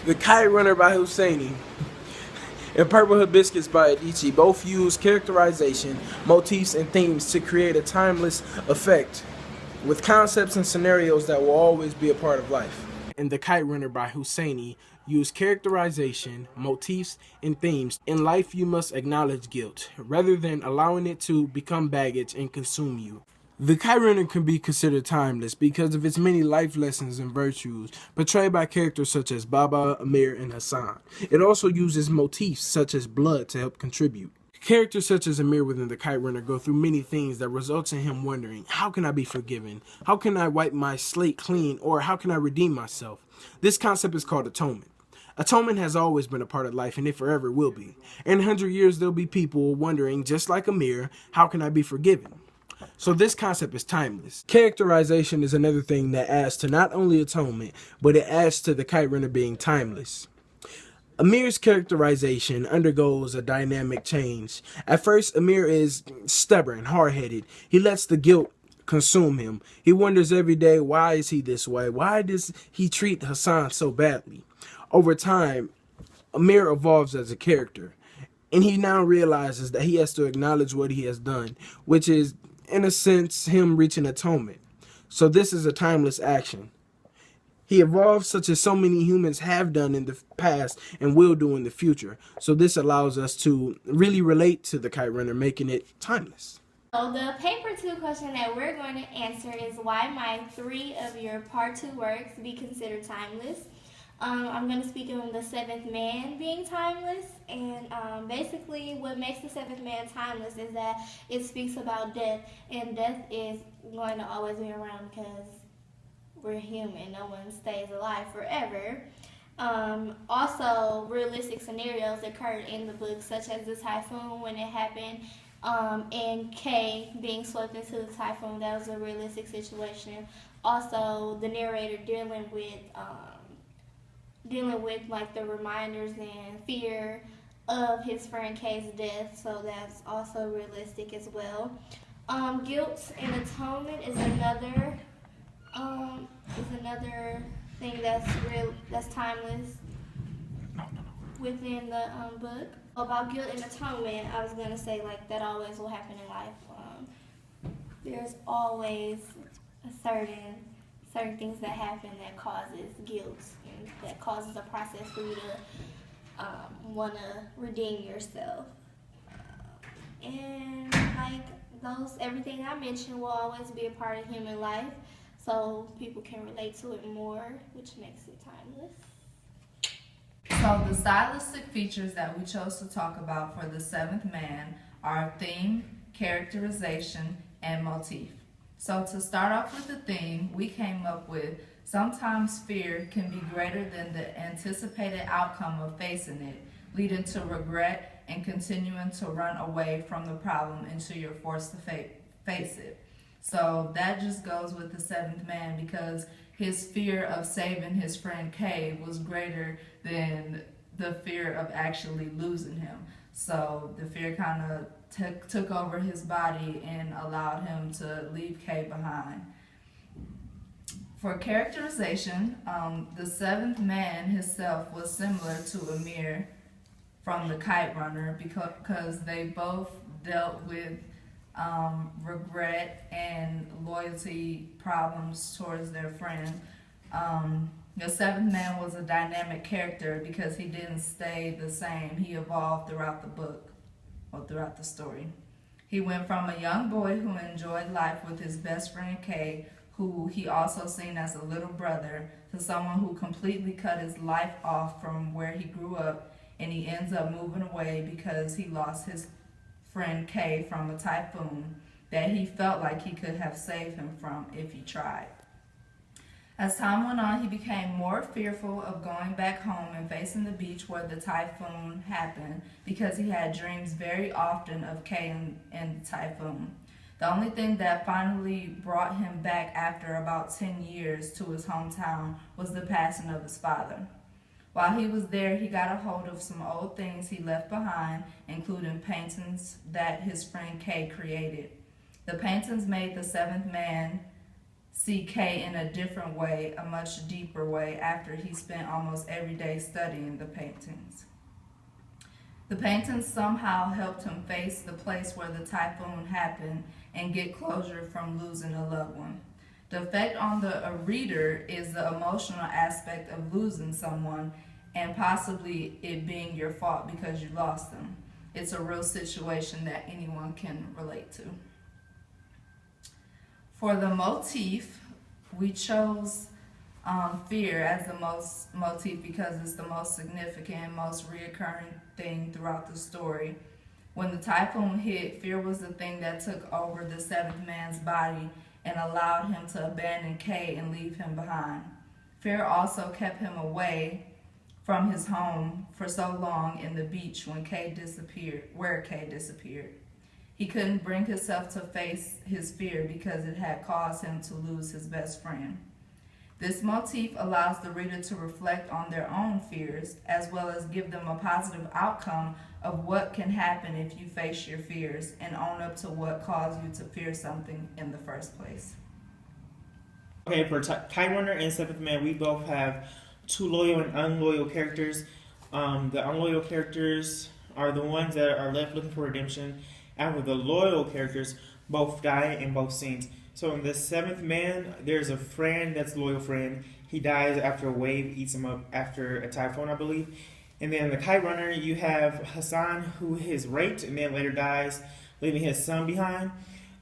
The Kite Runner by Husseini and Purple Hibiscus by Adichie both use characterization, motifs, and themes to create a timeless effect with concepts and scenarios that will always be a part of life. And The Kite Runner by Husseini use characterization, motifs, and themes. In life, you must acknowledge guilt rather than allowing it to become baggage and consume you. The Kite Runner can be considered timeless because of its many life lessons and virtues portrayed by characters such as Baba, Amir, and Hassan. It also uses motifs such as blood to help contribute. Characters such as Amir within the Kite Runner go through many things that results in him wondering, how can I be forgiven? How can I wipe my slate clean? Or how can I redeem myself? This concept is called atonement. Atonement has always been a part of life and it forever will be. In 100 years, there'll be people wondering, just like Amir, how can I be forgiven? So this concept is timeless. Characterization is another thing that adds to not only atonement, but it adds to the Kite Runner being timeless. Amir's characterization undergoes a dynamic change. At first, Amir is stubborn, hard-headed. He lets the guilt consume him. He wonders every day, why is he this way? Why does he treat Hassan so badly? Over time, Amir evolves as a character, and he now realizes that he has to acknowledge what he has done, which is, in a sense, him reaching atonement. So this is a timeless action. He evolves such as so many humans have done in the past and will do in the future. So this allows us to really relate to the Kite Runner, making it timeless. So the paper 2 question that we're going to answer is why might 3 of your part 2 works be considered timeless? I'm going to speak on the seventh man being timeless, and basically what makes the seventh man timeless is that it speaks about death, and death is going to always be around because we're human. No one stays alive forever. Also, realistic scenarios occurred in the book, such as the typhoon when it happened, and Kay being swept into the typhoon. That was a realistic situation. Also, the narrator dealing with like the reminders and fear of his friend Kay's death, so that's also realistic as well. Guilt and atonement is another thing that's timeless within the book. About guilt and atonement, I was gonna say like that always will happen in life. There's always certain things that happen that causes guilt and that causes a process for you to want to redeem yourself. And like everything I mentioned will always be a part of human life, so people can relate to it more, which makes it timeless. So the stylistic features that we chose to talk about for the seventh man are theme, characterization, and motif. So to start off with the theme, we came up with sometimes fear can be greater than the anticipated outcome of facing it, leading to regret and continuing to run away from the problem until you're forced to face it. So that just goes with the seventh man because his fear of saving his friend Kay was greater than the fear of actually losing him. So the fear kind of took over his body and allowed him to leave Kay behind. For characterization, the seventh man himself was similar to Amir from the Kite Runner because they both dealt with regret and loyalty problems towards their friend. The seventh man was a dynamic character because he didn't stay the same. He evolved throughout the book or throughout the story. He went from a young boy who enjoyed life with his best friend Kay, who he also seen as a little brother, to someone who completely cut his life off from where he grew up, and he ends up moving away because he lost his friend Kay from a typhoon that he felt like he could have saved him from if he tried. As time went on, he became more fearful of going back home and facing the beach where the typhoon happened because he had dreams very often of Kay and the typhoon. The only thing that finally brought him back after about 10 years to his hometown was the passing of his father. While he was there, he got a hold of some old things he left behind, including paintings that his friend Kay created. The paintings made the seventh man see Kay in a different way, a much deeper way, after he spent almost every day studying the paintings. The paintings somehow helped him face the place where the typhoon happened and get closure from losing a loved one. The effect on the reader is the emotional aspect of losing someone and possibly it being your fault because you lost them. It's a real situation that anyone can relate to. For the motif, we chose fear as the most motif because it's the most significant, most reoccurring thing throughout the story. When the typhoon hit, fear was the thing that took over the seventh man's body and allowed him to abandon Kay and leave him behind. Fear also kept him away from his home for so long in the beach when Kay disappeared, where Kay disappeared. He couldn't bring himself to face his fear because it had caused him to lose his best friend. This motif allows the reader to reflect on their own fears as well as give them a positive outcome of what can happen if you face your fears and own up to what caused you to fear something in the first place. Okay, for Kite Runner and Seventh Man, we both have two loyal and unloyal characters. The unloyal characters are the ones that are left looking for redemption, and with the loyal characters, both die in both scenes. So in the Seventh Man, there's a friend that's a loyal friend. He dies after a wave eats him up after a typhoon, I believe. And then the Kite Runner, you have Hassan, who is raped and then later dies, leaving his son behind.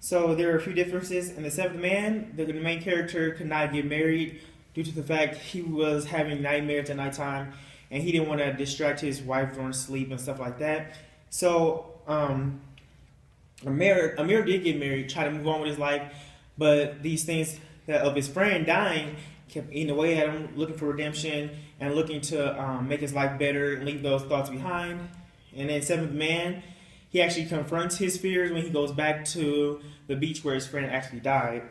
So there are a few differences. In the Seventh Man, the main character could not get married due to the fact he was having nightmares at nighttime, and he didn't want to distract his wife during sleep and stuff like that. So Amir did get married, tried to move on with his life, but these things that of his friend dying kept eating away at him, looking for redemption and looking to make his life better and leave those thoughts behind. And then Seventh Man, he actually confronts his fears when he goes back to the beach where his friend actually died.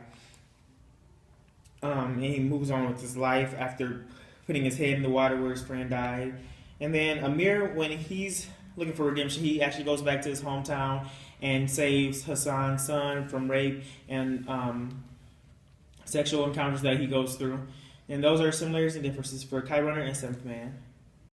And he moves on with his life after putting his head in the water where his friend died. And then Amir, when he's looking for redemption, he actually goes back to his hometown and saves Hassan's son from rape and sexual encounters that he goes through. And those are similarities and differences for Kite Runner and Seventh Man.